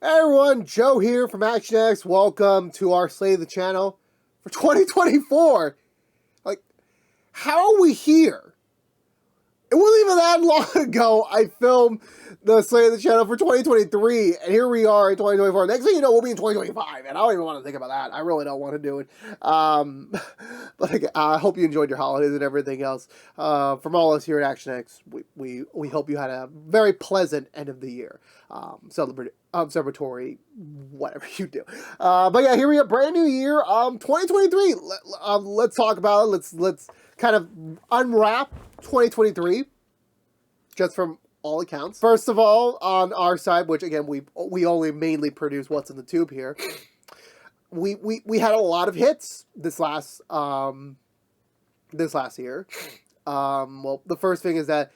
Hey everyone, Joe here from Action X. Welcome to our Slate of the channel for 2024. Like, how are we here? It wasn't even that long ago I filmed the Slate of the channel for 2023, and here we are in 2024. Next thing you know, we'll be in 2025, and I don't even want to think about that. I really don't want to do it. But I hope you enjoyed your holidays and everything else. From all of us here at Action X, we hope you had a very pleasant end of the year. Celebratory, whatever you do. But yeah, here we are, brand new year, 2023. Let's talk about it. Let's kind of unwrap 2023, just from all accounts. First of all, on our side, which again we only mainly produce what's in the tube here, we had a lot of hits this last year. Well, the first thing is that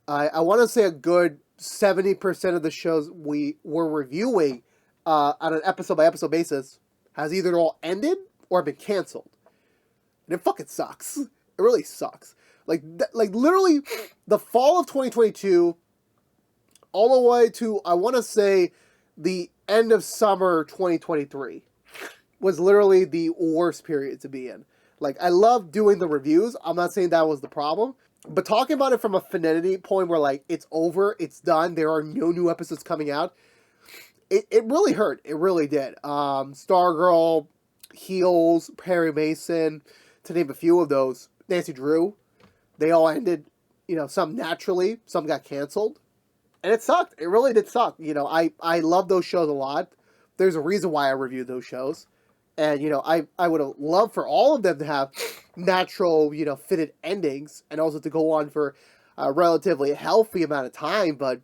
I want to say a good 70% of the shows we were reviewing on an episode by episode basis has either all ended or been canceled, and it fucking sucks. It really sucks. Like literally, the fall of 2022, all the way to I want to say the end of summer 2023, was literally the worst period to be in. Like, I love doing the reviews. I'm not saying that was the problem. But talking about it from a finality point where, like, it's over, it's done, there are no new episodes coming out, it really hurt. It really did. Stargirl, Heels, Perry Mason, to name a few of those, Nancy Drew, they all ended, some naturally, some got canceled. And it sucked. It really did suck. I love those shows a lot. There's a reason why I reviewed those shows. And, I would have loved for all of them to have natural, fitted endings and also to go on for a relatively healthy amount of time. But,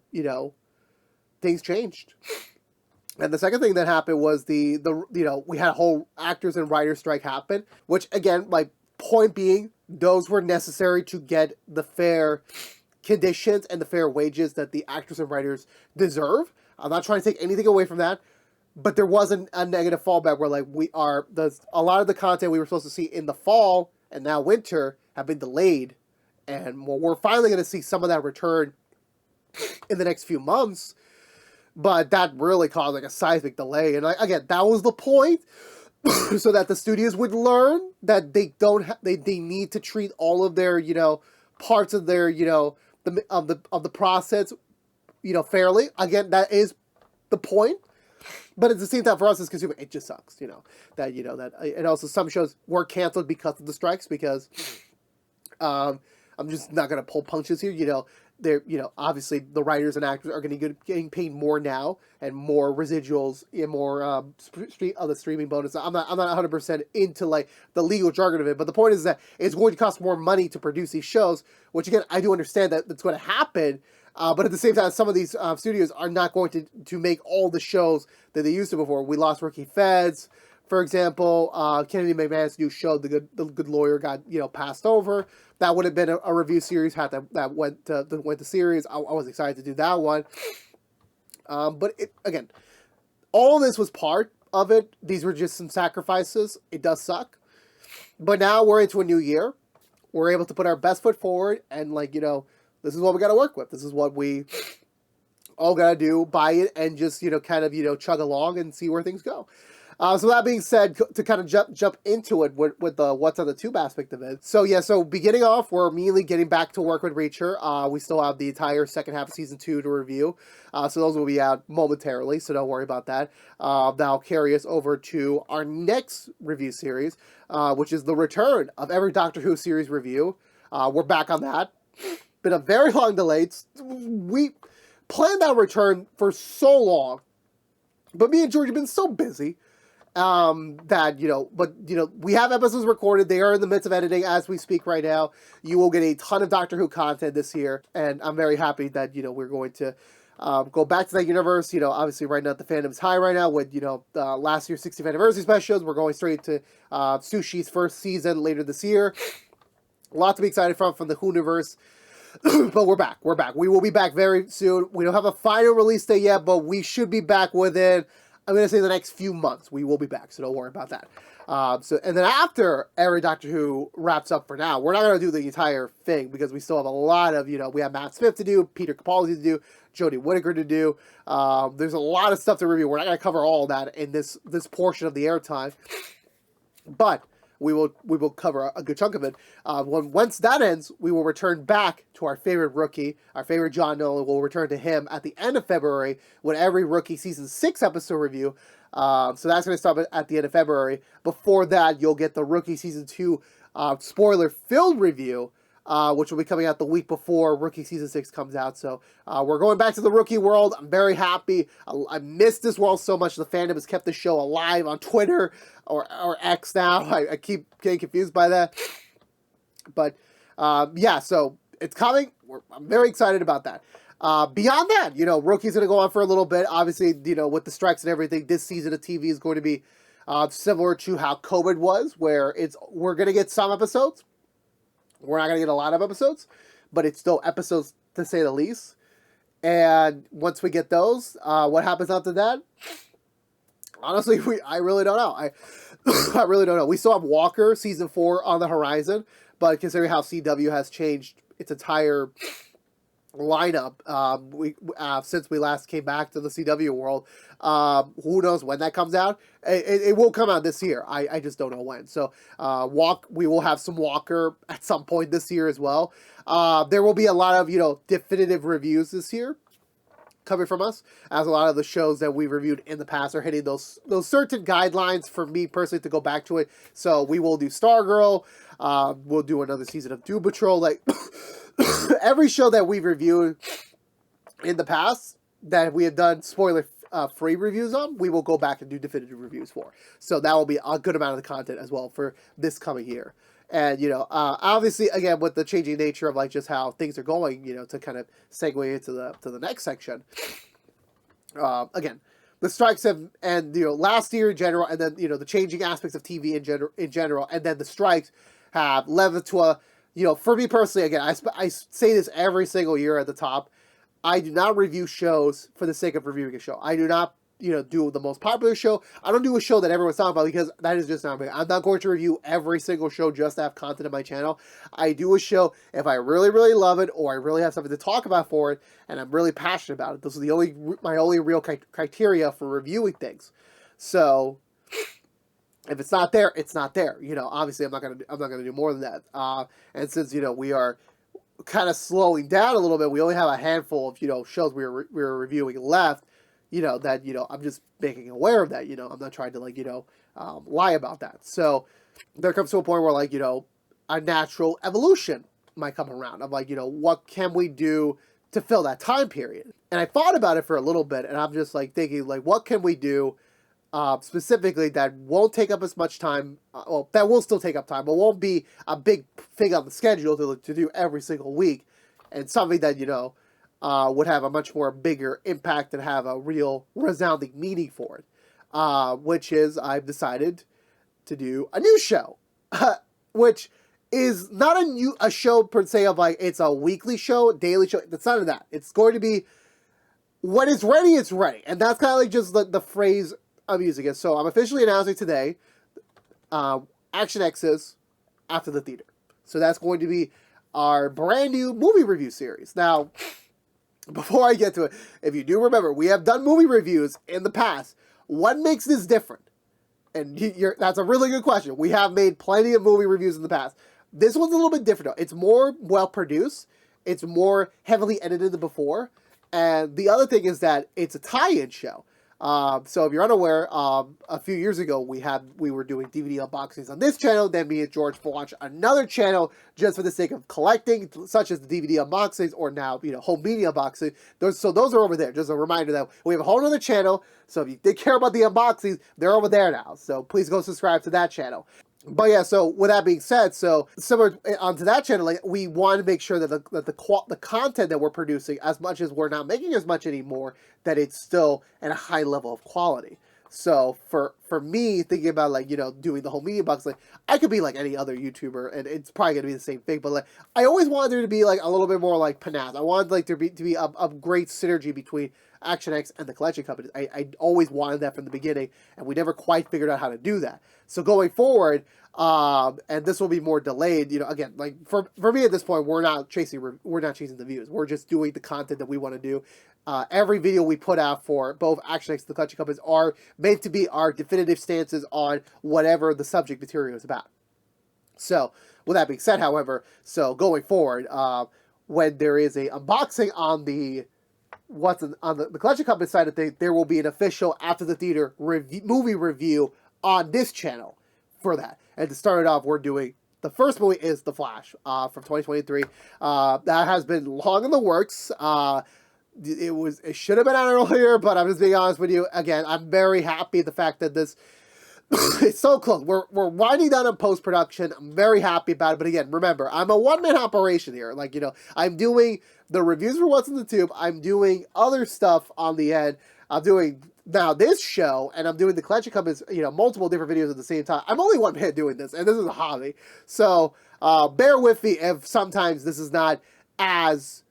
things changed. And the second thing that happened was we had a whole actors and writers strike happen, which, again, my point being, those were necessary to get the fair conditions and the fair wages that the actors and writers deserve. I'm not trying to take anything away from that. But there wasn't a negative fallback where, like, a lot of the content we were supposed to see in the fall and now winter have been delayed. And we're finally going to see some of that return in the next few months. But that really caused, like, a seismic delay. And, again, that was the point. So that the studios would learn that they need to treat all of their, parts of their, of the process, fairly. Again, that is the point. But at the same time, for us as consumers, it just sucks, and also some shows were canceled because of the strikes, because I'm just not going to pull punches here, they're, obviously the writers and actors are going to be getting paid more now and more residuals and more other streaming bonus. I'm not 100% into, like, the legal jargon of it, but the point is that it's going to cost more money to produce these shows, which, again, I do understand that that's going to happen. But at the same time, some of these studios are not going to make all the shows that they used to before. We lost Ricky Feds, for example. Kennedy McMahon's new show, The Good Lawyer, got passed over. That would have been a review series had that went to series. I was excited to do that one. But again, all of this was part of it. These were just some sacrifices. It does suck, but now we're into a new year. We're able to put our best foot forward, and, like, this is what we got to work with. This is what we all got to do, buy it, and just, kind of, chug along and see where things go. So that being said, to kind of jump into it with the what's on the tube aspect of it. So beginning off, we're immediately getting back to work with Reacher. We still have the entire second half of season 2 to review. So those will be out momentarily, so don't worry about that. That'll carry us over to our next review series, which is the return of every Doctor Who series review. We're back on that. Been a very long delay. We planned that return for so long, but me and George have been so busy that, we have episodes recorded. They are in the midst of editing as we speak right now. You will get a ton of Doctor Who content this year, and I'm very happy that, we're going to go back to that universe. Obviously right now the fandom's high right now with, last year's 60th anniversary specials. We're going straight to Sushi's first season later this year. A lot to be excited from the Who universe. But we're back. We will be back very soon. We don't have a final release date yet, but we should be back within, I'm going to say, the next few months. We will be back, so don't worry about that. And then after every Doctor Who wraps up for now, we're not going to do the entire thing because we still have a lot of, we have Matt Smith to do, Peter Capaldi to do, Jodie Whittaker to do. There's a lot of stuff to review. We're not going to cover all that in this portion of the airtime, but we will cover a good chunk of it. Once that ends, we will return back to our favorite rookie, our favorite John Nolan. We'll return to him at the end of February with every Rookie Season 6 episode review. So that's going to stop at the end of February. Before that, you'll get the Rookie Season 2 spoiler-filled review, which will be coming out the week before Rookie Season 6 comes out. So we're going back to the Rookie world. I'm very happy. I miss this world so much. The fandom has kept the show alive on Twitter or X now. I keep getting confused by that. But yeah, so it's coming. I'm very excited about that. Beyond that, Rookie's going to go on for a little bit. Obviously, with the strikes and everything, this season of TV is going to be similar to how COVID was, where we're going to get some episodes. We're not going to get a lot of episodes, but it's still episodes to say the least. And once we get those, what happens after that? Honestly, I really don't know. I really don't know. We still have Walker season 4 on the horizon, but considering how CW has changed its entire lineup since we last came back to the CW world, who knows when that comes out. It will come out this year. I just don't know when. So we will have some Walker at some point this year as well. There will be a lot of definitive reviews this year coming from us, as a lot of the shows that we reviewed in the past are hitting those certain guidelines for me personally to go back to it. So we will do Stargirl. We'll do another season of Doom Patrol. Like every show that we've reviewed in the past that we have done spoiler free reviews on, we will go back and do definitive reviews for. So that will be a good amount of the content as well for this coming year. And, obviously, again, with the changing nature of, just how things are going, to kind of segue into the next section. Again, the strikes have, and, last year in general, and then, the changing aspects of TV in general, and then the strikes have led to a, for me personally, again, I say this every single year at the top, I do not review shows for the sake of reviewing a show. I do not do the most popular show. I don't do a show that everyone's talking about because that is just not me. I'm not going to review every single show just to have content on my channel. I do a show if I really, really love it or I really have something to talk about for it and I'm really passionate about it. Those are my only real criteria for reviewing things. So if it's not there, it's not there. Obviously I'm not gonna do more than that. And since we are kind of slowing down a little bit, we only have a handful of shows we're reviewing left. I'm just making aware of that, I'm not trying to lie about that. So there comes to a point where a natural evolution might come around of what can we do to fill that time period? And I thought about it for a little bit and I'm just thinking what can we do specifically that won't take up as much time, that will still take up time, but won't be a big thing on the schedule to do every single week, and something that, would have a much more bigger impact and have a real resounding meaning for it, which is I've decided to do a new show, which is not a show per se of it's a weekly show, daily show. It's none of that. It's going to be when it's ready, it's ready. And that's kind of just the phrase I'm using it. So I'm officially announcing today, Action X's After the Theater. So that's going to be our brand new movie review series. Now, before I get to it, if you do remember, we have done movie reviews in the past. What makes this different? And that's a really good question. We have made plenty of movie reviews in the past. This one's a little bit different, though. It's more well-produced. It's more heavily edited than before. And the other thing is that it's a tie-in show. So if you're unaware, a few years ago we were doing DVD unboxings on this channel. Then me and George launched another channel just for the sake of collecting, such as the DVD unboxings or now home media unboxing. Those are over there. Just a reminder that we have a whole other channel. So if you did care about the unboxings, they're over there now. So please go subscribe to that channel. But yeah, so with that being said, so similar onto that channel, we want to make sure that the content that we're producing, as much as we're not making as much anymore, that it's still at a high level of quality. So for me, thinking about like, you know, doing the whole media box, like I could be like any other YouTuber, and it's probably gonna be the same thing. But like I always wanted there to be like a little bit more like panache. I wanted like there to be a great synergy between Action X and the collection companies. I always wanted that from the beginning, and we never quite figured out how to do that. So going forward, and this will be more delayed. You know, again, like for me at this point, we're not chasing the views. We're just doing the content that we want to do. Every video we put out for both Action X and the collection companies are meant to be our definitive stances on whatever the subject material is about. So, with that being said, however, so going forward, when there is a unboxing on the on the collection company side of things, there will be an official after the theater movie review on this channel for that. And to start it off, we're doing the first movie is The Flash from 2023. That has been long in the works. It should have been out earlier, but I'm just being honest with you. Again, I'm very happy the fact that this it's so close. We're winding down in post-production. I'm very happy about it. But again, remember, I'm a one-man operation here. Like, you know, I'm doing the reviews for What's in the Tube. I'm doing other stuff on the end. I'm doing now this show, and I'm doing the collection companies, you know, multiple different videos at the same time. I'm only one man doing this, and this is a hobby. So bear with me if sometimes this is not as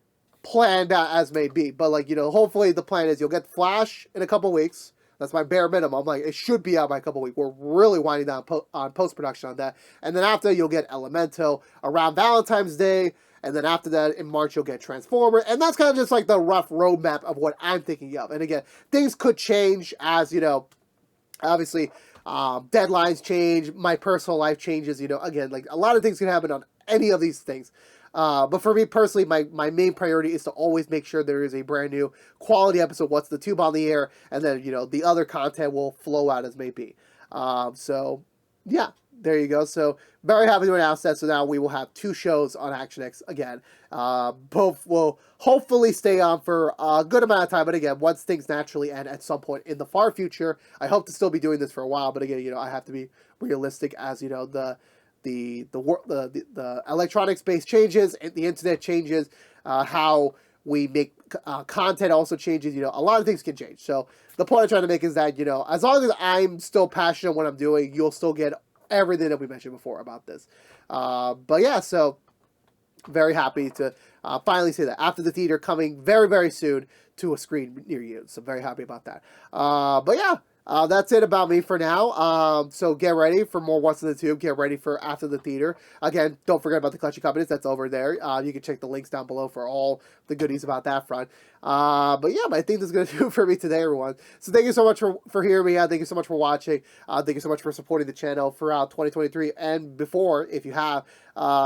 planned out as may be. But, like, you know, hopefully the plan is you'll get Flash in a couple weeks. That's my bare minimum. Like, it should be out by a couple weeks. We're really winding down on post-production on that. And then after, you'll get Elemental around Valentine's Day. And then after that, in March, you'll get Transformer. And that's kind of just like the rough roadmap of what I'm thinking of. And again, things could change as, you know, obviously, deadlines change. My personal life changes, you know. Again, like, a lot of things can happen on any of these things. But for me personally, my main priority is to always make sure there is a brand new quality episode, What's the Tube on the air, and then, you know, the other content will flow out as may be. So, yeah, there you go. So, very happy to announce that. So now we will have 2 shows on Action X again. Both will hopefully stay on for a good amount of time. But again, once things naturally end at some point in the far future, I hope to still be doing this for a while. But again, you know, I have to be realistic as, you know, the electronic space changes, and the internet changes, how we make content also changes. You know, a lot of things can change. So the point I'm trying to make is that, you know, as long as I'm still passionate what I'm doing, you'll still get everything that we mentioned before about this. But yeah, so very happy to finally see that After the Theater coming very, very soon to a screen near you. So very happy about that. But yeah. That's it about me for now. So get ready for more What's in the Tube. Get ready for After the Theater. Again, don't forget about the collection companies. That's over there. You can check the links down below for all the goodies about that front. But yeah, I think that's going to do it for me today, everyone. So thank you so much for hearing me out. Thank you so much for watching. Thank you so much for supporting the channel throughout 2023 and before, if you have.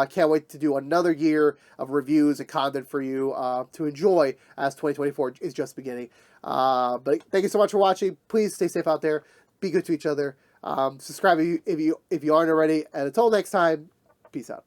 Can't wait to do another year of reviews and content for you to enjoy as 2024 is just beginning. But thank you so much for watching. Please stay safe out there. Be good to each other. Subscribe if you aren't already. And until next time, peace out.